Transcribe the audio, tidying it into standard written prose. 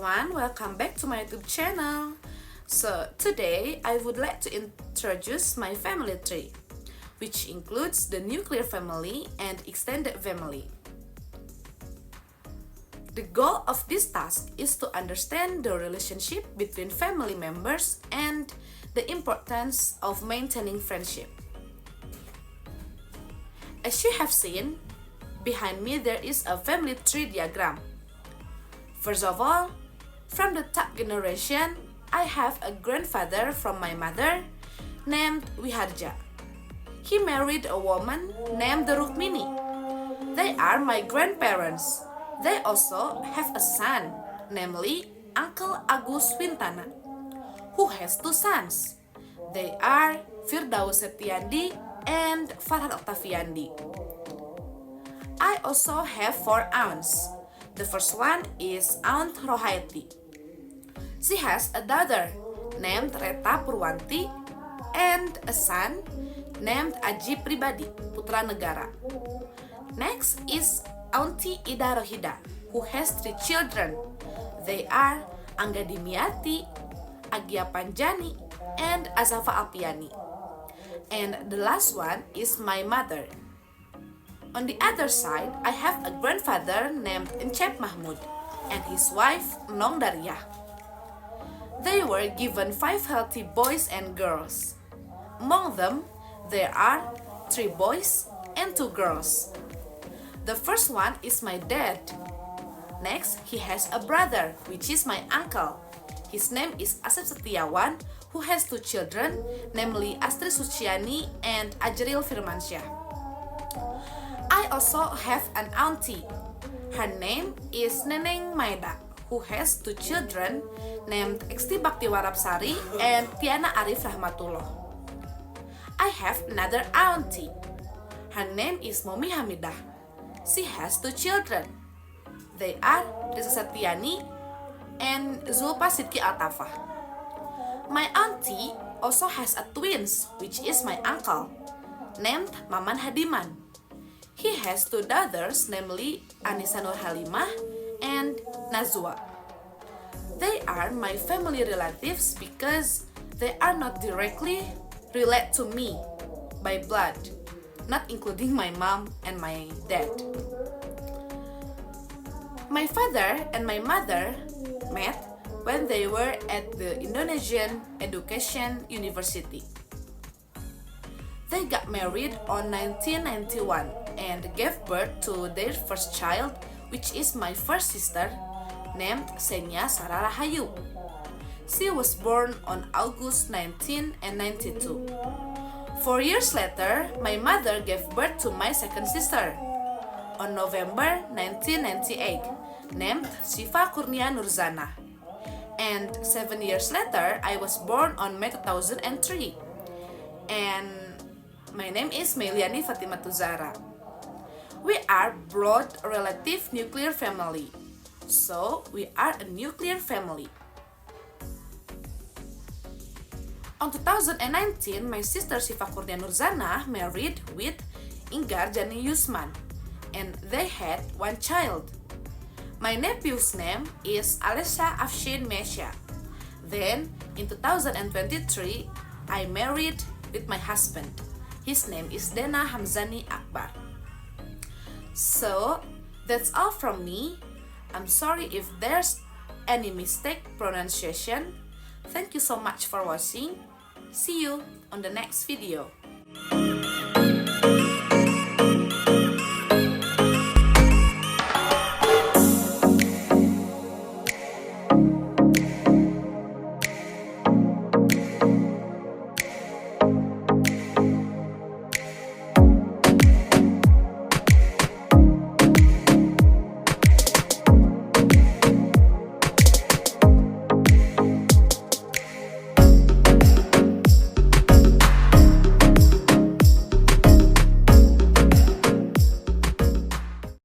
everyone, welcome back to my YouTube channel. So today I would like to introduce my family tree, which includes the nuclear family and extended family. The goal of this task is to understand the relationship between family members and the importance of maintaining friendship. As you have seen, behind me there is a family tree diagram. First of all, from the top generation, I have a grandfather from my mother named Wiharja. He married a woman named Rukmini. They are my grandparents. They also have a son, namely Uncle Agus Wintana, who has two sons. They are Firdaus Septiandi and Farhad Octaviandi. I also have four aunts. The first one is Aunt Rohaiti. She has a daughter named Reta Purwanti and a son named Aji Pribadi Putra Negara. Next is Auntie Ida Rohida, who has three children. They are Angga Dimiati, Agia Panjani, and Azafa Alpiani. And the last one is my mother. On the other side, I have a grandfather named Encep Mahmud and his wife Nong Daryah. They were given 5 healthy boys and girls. Among them, there are 3 boys and 2 girls. The first one is my dad. Next, he has a brother, which is my uncle. His name is Asep Setiawan, who has 2 children, namely Astri Suciani and Ajril Firmansyah. I also have an auntie. Her name is Neneng Maeda, who has 2 children named Eksti Bakti Warapsari and Tiana Arif Rahmatullah. I have another auntie. Her name is Momi Hamidah. She has 2 children. They are Risa Setiani and Zulpa Sidki Altafah. My auntie also has a twins, which is my uncle, named Maman Hadiman. He has 2 daughters, namely Anissa Nur Halimah and Nazwa. They are my family relatives because they are not directly related to me by blood, not including my mom and my dad. My father and my mother met when they were at the Indonesian Education University. They got married on 1991 and gave birth to their first child, which is my first sister, named Senya Sarah Rahayu. She was born on August 1992. 4 years later, my mother gave birth to my second sister on November 1998, named Siva Kurnia Nurzana. And 7 years later, I was born on May 2003. And my name is Meliani Fatima Tuzara. We are blood relative nuclear family. So, we are a nuclear family. On 2019, my sister Siva Kurnia Nurzana married with Inggar Jani Yusman, and they had 1 child. My nephew's name is Alesha Afshin Mesha. Then, in 2023, I married with my husband. His name is Dena Hamzani Akbar. So, that's all from me. I'm sorry if there's any mistake pronunciation. Thank you so much for watching. See you on the next video.